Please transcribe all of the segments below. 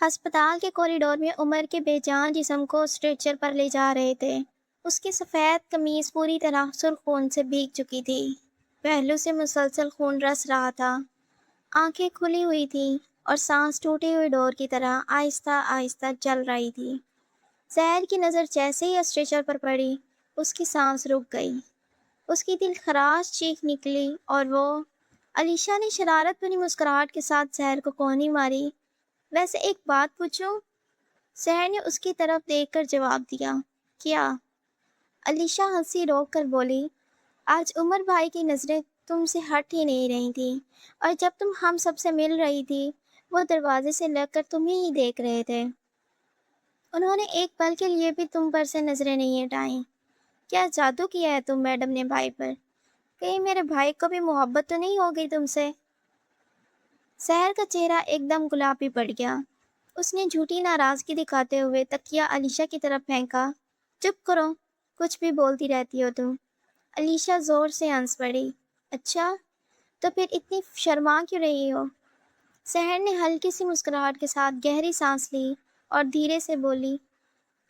ہسپتال کے کوریڈور میں عمر کے بے جان جسم کو اسٹریچر پر لے جا رہے تھے۔ اس کی سفید قمیض پوری طرح سرخ خون سے بھیگ چکی تھی۔ پہلو سے مسلسل خون رس رہا تھا۔ آنکھیں کھلی ہوئی تھیں اور سانس ٹوٹی ہوئی ڈور کی طرح آہستہ آہستہ چل رہی تھی۔ سحر کی نظر جیسے ہی اسٹریچر پر پڑی، اس کی سانس رک گئی۔ اس کی دل خراش چیخ نکلی اور وہ… علیشا نے شرارت بھری مسکراہٹ کے ساتھ سحر کو کوہنی ماری۔ ویسے ایک بات پوچھوں؟ سحر نے اس کی طرف دیکھ کر جواب دیا۔ کیا؟ علیشا ہنسی روک کر بولی، آج عمر بھائی کی نظریں تم سے ہٹ ہی نہیں رہی تھیں، اور جب تم ہم سب سے مل رہی تھی وہ دروازے سے لگ کر تمہیں ہی دیکھ رہے تھے۔ انہوں نے ایک پل کے لیے بھی تم پر سے نظریں نہیں ہٹائیں۔ کیا جادو کیا ہے تم میڈم نے بھائی پر؟ کہیں میرے بھائی کو بھی محبت تو نہیں ہو گئی تم سے؟ سحر کا چہرہ ایک دم گلابی پڑ گیا۔ اس نے جھوٹی ناراضگی دکھاتے ہوئے تکیہ علیشا کی طرف پھینکا۔ چپ کرو، کچھ بھی بولتی رہتی ہو تم۔ علیشا زور سے ہنس پڑی۔ اچھا، تو پھر اتنی شرما کیوں رہی ہو؟ سحر نے ہلکی سی مسکراہٹ کے ساتھ گہری سانس لی اور دھیرے سے بولی،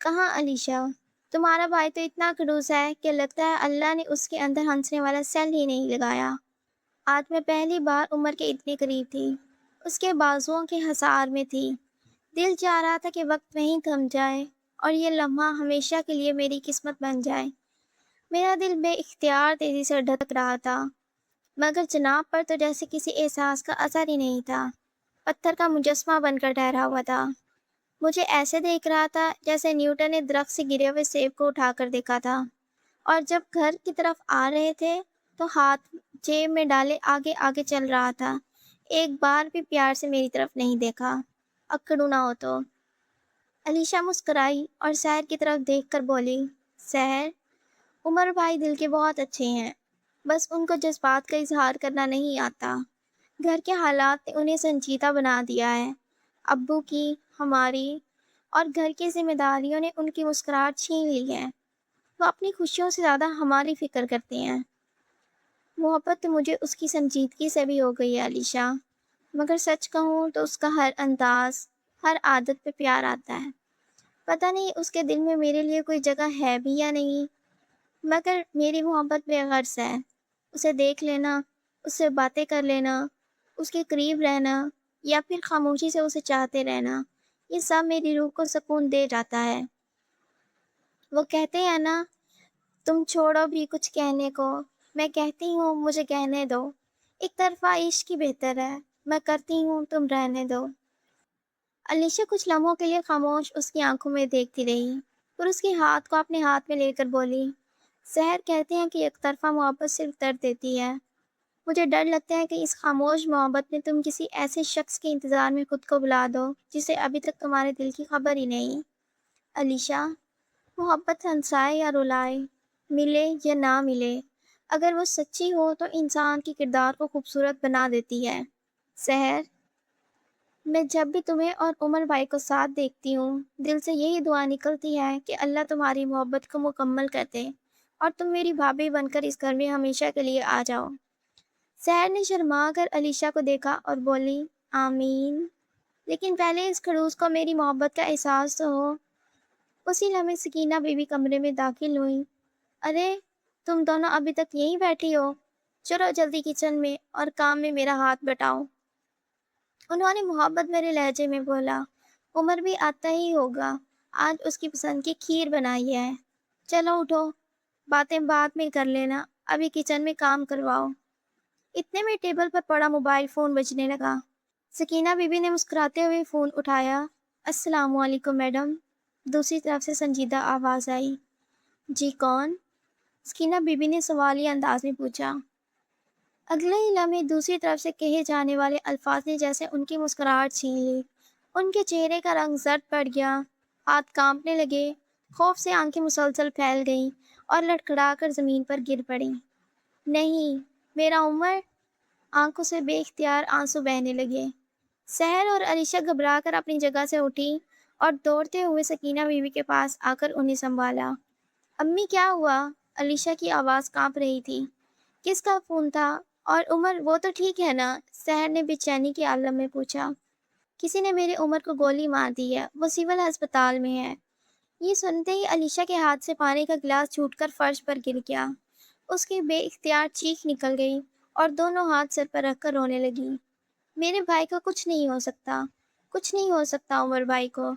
کہاں علیشا، تمہارا بھائی تو اتنا خڑوس ہے کہ لگتا ہے اللہ نے اس کے اندر ہنسنے والا سیل ہی نہیں لگایا۔ آج میں پہلی بار عمر کے اتنے قریب تھی، اس کے بازوؤں کے حصار میں تھی۔ دل چاہ رہا تھا کہ وقت وہیں تھم جائے اور یہ لمحہ ہمیشہ کے لیے میری قسمت بن جائے۔ میرا دل بے اختیار تیزی سے دھڑک رہا تھا، مگر جناب پر تو جیسے کسی احساس کا اثر ہی نہیں تھا۔ پتھر کا مجسمہ بن کر ٹھہرا ہوا تھا۔ مجھے ایسے دیکھ رہا تھا جیسے نیوٹن نے درخت سے گرے ہوئے سیب کو اٹھا کر دیکھا تھا، اور جب گھر کی طرف آ رہے تھے تو ہاتھ جیب میں ڈالے آگے آگے چل رہا تھا۔ ایک بار بھی پیار سے میری طرف نہیں دیکھا، اکڑوں نہ ہو تو۔ علیشا مسکرائی اور سحر کی طرف دیکھ کر بولی، سحر، عمر بھائی دل کے بہت اچھے ہیں، بس ان کو جذبات کا اظہار کرنا نہیں آتا۔ گھر کے حالات نے انہیں سنجیدہ بنا دیا ہے۔ ابو کی، ہماری اور گھر کی ذمہ داریوں نے ان کی مسکراہٹ چھین لی ہے۔ وہ اپنی خوشیوں سے زیادہ ہماری فکر کرتے ہیں۔ محبت تو مجھے اس کی سنجیدگی سے بھی ہو گئی ہے علیشا، مگر سچ کہوں تو اس کا ہر انداز، ہر عادت پہ پیار آتا ہے۔ پتہ نہیں اس کے دل میں میرے لیے کوئی جگہ ہے بھی یا نہیں، مگر میری محبت بے غرض ہے۔ اسے دیکھ لینا، اس سے باتیں کر لینا، اس کے قریب رہنا، یا پھر خاموشی سے اسے چاہتے رہنا، یہ سب میری روح کو سکون دے جاتا ہے۔ وہ کہتے ہیں نا، تم چھوڑو بھی کچھ کہنے کو، میں کہتی ہوں مجھے کہنے دو۔ ایک طرفہ عشق ہی بہتر ہے، میں کرتی ہوں تم رہنے دو۔ علیشا کچھ لمحوں کے لیے خاموش اس کی آنکھوں میں دیکھتی رہی، پھر اس کے ہاتھ کو اپنے ہاتھ میں لے کر بولی، سحر کہتے ہیں کہ ایک طرفہ محبت صرف درد دیتی ہے۔ مجھے ڈر لگتا ہے کہ اس خاموش محبت میں تم کسی ایسے شخص کے انتظار میں خود کو بلا دو جسے ابھی تک تمہارے دل کی خبر ہی نہیں۔ علیشا، محبت ہنسائے یا رلائے، ملے یا نہ ملے، اگر وہ سچی ہو تو انسان کے کردار کو خوبصورت بنا دیتی ہے۔ سحر، میں جب بھی تمہیں اور عمر بھائی کو ساتھ دیکھتی ہوں، دل سے یہی دعا نکلتی ہے کہ اللہ تمہاری محبت کو مکمل کر دے اور تم میری بھابھی بن کر اس گھر میں ہمیشہ کے لیے آ جاؤ۔ سحر نے شرما کر علیشا کو دیکھا اور بولی، آمین، لیکن پہلے اس خڑوس کو میری محبت کا احساس تو ہو۔ اسی لمحے سکینہ بی بی کمرے میں داخل ہوئی۔ ارے، تم دونوں ابھی تک یہیں بیٹھی ہو؟ چلو جلدی کچن میں اور کام میں میرا ہاتھ بٹاؤ۔ انہوں نے محبت بھرے لہجے میں بولا، عمر بھی آتا ہی ہوگا، آج اس کی پسند کی کھیر بنائی ہے۔ چلو اٹھو، باتیں بعد میں کر لینا، ابھی کچن میں کام کرواؤ۔ اتنے میں ٹیبل پر پڑا موبائل فون بجنے لگا۔ سکینہ بی بی نے مسکراتے ہوئے فون اٹھایا۔ السلام علیکم میڈم، دوسری طرف سے سنجیدہ آواز آئی۔ جی کون؟ سکینہ بی بی نے سوالیہ انداز میں پوچھا۔ اگلے ہی لمحے دوسری طرف سے کہے جانے والے الفاظ نے جیسے ان کی مسکراہٹ چھین لی۔ ان کے چہرے کا رنگ زرد پڑ گیا، ہاتھ کانپنے لگے، خوف سے آنکھیں مسلسل پھیل گئیں اور لڑکھڑا کر زمین پر گر پڑیں۔ نہیں، میرا عمر! آنکھوں سے بے اختیار آنسو بہنے لگے۔ سحر اور علیشا گھبرا کر اپنی جگہ سے اٹھی اور دوڑتے ہوئے سکینہ بیوی کے پاس آ کر انہیں سنبھالا۔ امی کیا ہوا؟ علیشا کی آواز کانپ رہی تھی۔ کس کا فون تھا؟ اور عمر وہ تو ٹھیک ہے نا؟ سحر نے بے چینی کے عالم میں پوچھا۔ کسی نے میرے عمر کو گولی مار دی ہے، وہ سول ہسپتال میں ہے۔ یہ سنتے ہی علیشا کے ہاتھ سے پانی کا گلاس چھوٹ کر فرش پر گر گیا۔ اس کی بے اختیار چیخ نکل گئی اور دونوں ہاتھ سر پر رکھ کر رونے لگی۔ میرے بھائی کو کچھ نہیں ہو سکتا، کچھ نہیں ہو سکتا عمر بھائی کو۔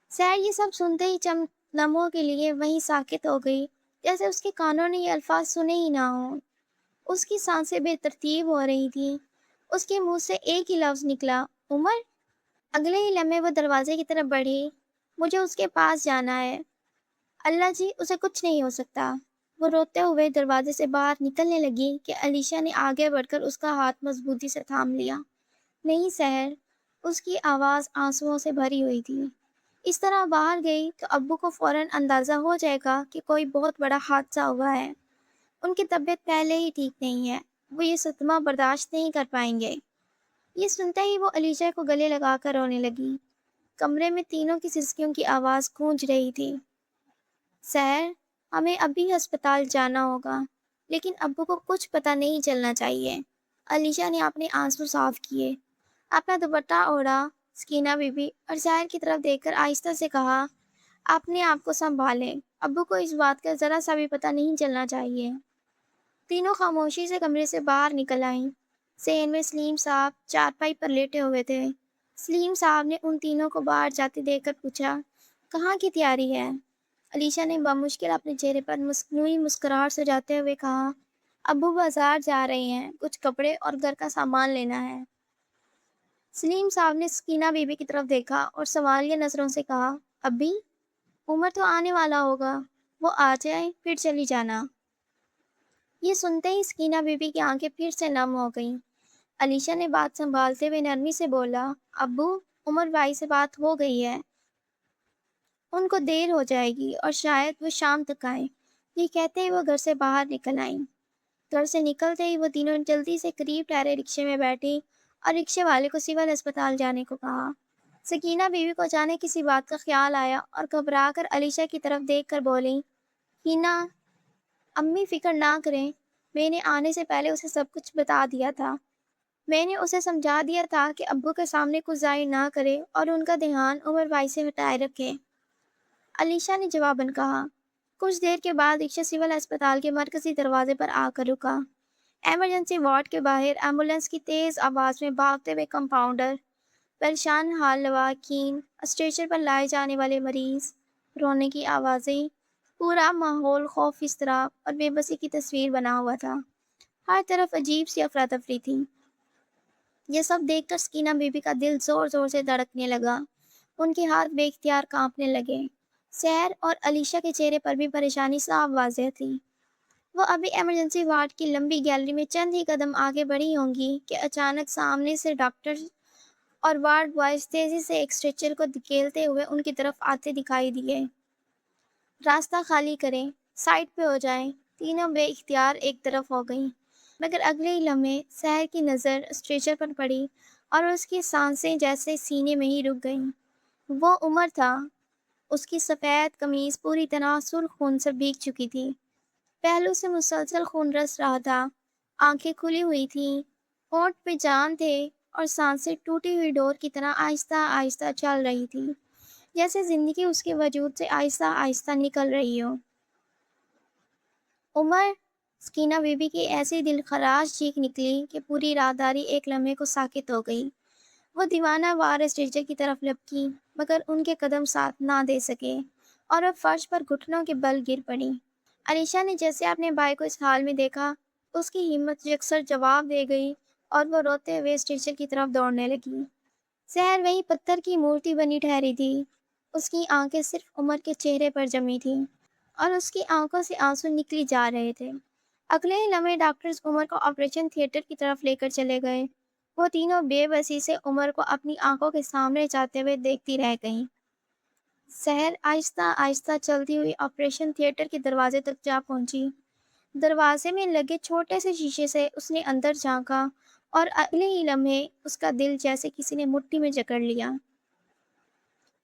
سحر یہ سب سنتے ہی چند لمحوں کے لیے وہیں ساکت ہو گئی، جیسے اس کے کانوں نے یہ الفاظ سنے ہی نہ ہوں۔ اس کی سانسیں بے ترتیب ہو رہی تھیں۔ اس کے منہ سے ایک ہی لفظ نکلا، عمر۔ اگلے ہی لمحے وہ دروازے کی طرف بڑھی۔ مجھے اس کے پاس جانا ہے۔ اللہ جی، اسے کچھ نہیں ہو سکتا۔ وہ روتے ہوئے دروازے سے باہر نکلنے لگی کہ علیشا نے آگے بڑھ کر اس کا ہاتھ مضبوطی سے تھام لیا۔ نہیں سحر، اس کی آواز آنسوؤں سے بھری ہوئی تھی۔ اس طرح باہر گئی تو ابو کو فوراً اندازہ ہو جائے گا کہ کوئی بہت بڑا حادثہ ہوا ہے۔ ان کی طبیعت پہلے ہی ٹھیک نہیں ہے، وہ یہ صدمہ برداشت نہیں کر پائیں گے۔ یہ سنتے ہی وہ علیشا کو گلے لگا کر رونے لگی۔ کمرے میں تینوں کی سسکیوں کی آواز گونج رہی تھی۔ سحر، ہمیں ابھی ہسپتال جانا ہوگا، لیکن ابو کو کچھ پتہ نہیں چلنا چاہیے۔ علیشا نے اپنے آنسو صاف کیے، اپنا دوپٹہ اوڑھا۔ سکینہ بی بی اور سحر کی طرف دیکھ کر آہستہ سے کہا، اپنے آپ کو سنبھالیں، ابو کو اس بات کا ذرا سا بھی پتہ نہیں چلنا چاہیے۔ تینوں خاموشی سے کمرے سے باہر نکل آئیں۔ صحن میں سلیم صاحب چارپائی پر لیٹے ہوئے تھے۔ سلیم صاحب نے ان تینوں کو باہر جاتے دیکھ کر پوچھا، کہاں کی تیاری ہے؟ علیشا نے بمشکل اپنے چہرے پر مصنوعی مسکراہٹ سجاتے ہوئے کہا، ابو بازار جا رہے ہیں، کچھ کپڑے اور گھر کا سامان لینا ہے۔ سلیم صاحب نے سکینہ بی بی کی طرف دیکھا اور سوالیہ نظروں سے کہا، ابھی؟ عمر تو آنے والا ہوگا، وہ آ جائے پھر چلی جانا۔ یہ سنتے ہی سکینہ بی بی کی آنکھیں پھر سے نم ہو گئیں۔ علیشا نے بات سنبھالتے ہوئے نرمی سے بولا، ابو، عمر بھائی سے بات ہو گئی ہے، ان کو دیر ہو جائے گی اور شاید وہ شام تک آئیں۔ یہ کہتے ہی وہ گھر سے باہر نکل آئیں۔ گھر سے نکلتے ہی وہ تینوں جلدی سے قریب ٹھہرے رکشے میں بیٹھی اور رکشے والے کو سول ہسپتال جانے کو کہا۔ سکینہ بیوی کو اچانک کسی بات کا خیال آیا اور گھبرا کر علیشا کی طرف دیکھ کر بولی، ہینا، امی فکر نہ کریں، میں نے آنے سے پہلے اسے سب کچھ بتا دیا تھا۔ میں نے اسے سمجھا دیا تھا کہ ابو کے سامنے کچھ ظاہر نہ کرے اور ان کا دھیان عمر بھائی سے ہٹائے رکھے۔ علیشا نے جواباً کہا۔ کچھ دیر کے بعد رکشہ سول ہسپتال کے مرکزی دروازے پر آ کر رکا۔ ایمرجنسی وارڈ کے باہر ایمبولینس کی تیز آواز میں بھاگتے ہوئے کمپاؤنڈر، پریشان حال لواحقین، اسٹریچر پر لائے جانے والے مریض، رونے کی آوازیں، پورا ماحول خوف، اضطراب اور بے بسی کی تصویر بنا ہوا تھا۔ ہر طرف عجیب سی افراتفری تھی۔ یہ سب دیکھ کر سکینہ بی بی کا دل زور زور سے دھڑکنے لگا۔ ان کے ہاتھ بے اختیار کانپنے لگے۔ سحر اور علیشا کے چہرے پر بھی پریشانی صاف واضح تھی۔ وہ ابھی ایمرجنسی وارڈ کی لمبی گیلری میں چند ہی قدم آگے بڑھی ہوں گی کہ اچانک سامنے سے ڈاکٹر اور وارڈ بوائز تیزی سے ایک اسٹریچر کو دھکیلتے ہوئے ان کی طرف آتے دکھائی دیے۔ راستہ خالی کریں، سائڈ پہ ہو جائیں۔ تینوں بے اختیار ایک طرف ہو گئیں، مگر اگلے ہی لمحے سحر کی نظر اسٹریچر پر پڑی اور اس کی سانسیں جیسے سینے میں ہی رک گئیں۔ وہ عمر تھا۔ اس کی سفید قمیض پوری طرح سرخ خون سے بھیگ چکی تھی۔ پہلو سے مسلسل خون رس رہا تھا۔ آنکھیں کھلی ہوئی تھیں، ہونٹ پہ جان تھے اور سانسیں ٹوٹی ہوئی ڈور کی طرح آہستہ آہستہ چل رہی تھی، جیسے زندگی اس کے وجود سے آہستہ آہستہ نکل رہی ہو۔ عمر! سکینہ بی بی کی ایسی دل خراش چیخ نکلی کہ پوری راداری ایک لمحے کو ساکت ہو گئی۔ وہ دیوانہ وار اسٹریچر کی طرف لپکی، مگر ان کے قدم ساتھ نہ دے سکے اور وہ فرش پر گھٹنوں کے بل گر پڑی۔ علیشا نے جیسے اپنے بھائی کو اس حال میں دیکھا، اس کی ہمت یکسر جواب دے گئی اور وہ روتے ہوئے اسٹریچر کی طرف دوڑنے لگی۔ سحر وہیں پتھر کی مورتی بنی ٹھہری تھی۔ اس کی آنکھیں صرف عمر کے چہرے پر جمی تھیں اور اس کی آنکھوں سے آنسو نکلی جا رہے تھے۔ اگلے ہی لمحے ڈاکٹرز عمر کو آپریشن تھیٹر کی طرف لے کر چلے گئے۔ وہ تینوں بے بسی سے عمر کو اپنی آنکھوں کے سامنے جاتے ہوئے دیکھتی رہ گئیں۔ سحر آہستہ آہستہ چلتی ہوئی آپریشن تھیٹر کے دروازے تک جا پہنچی۔ دروازے میں لگے چھوٹے سے شیشے سے اس نے اندر جھانکا اور اگلے ہی لمحے اس کا دل جیسے کسی نے مٹھی میں جکڑ لیا۔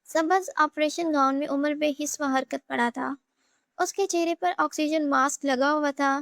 سبز آپریشن گاؤن میں عمر بے حس و حرکت پڑا تھا۔ اس کے چہرے پر آکسیجن ماسک لگا ہوا تھا،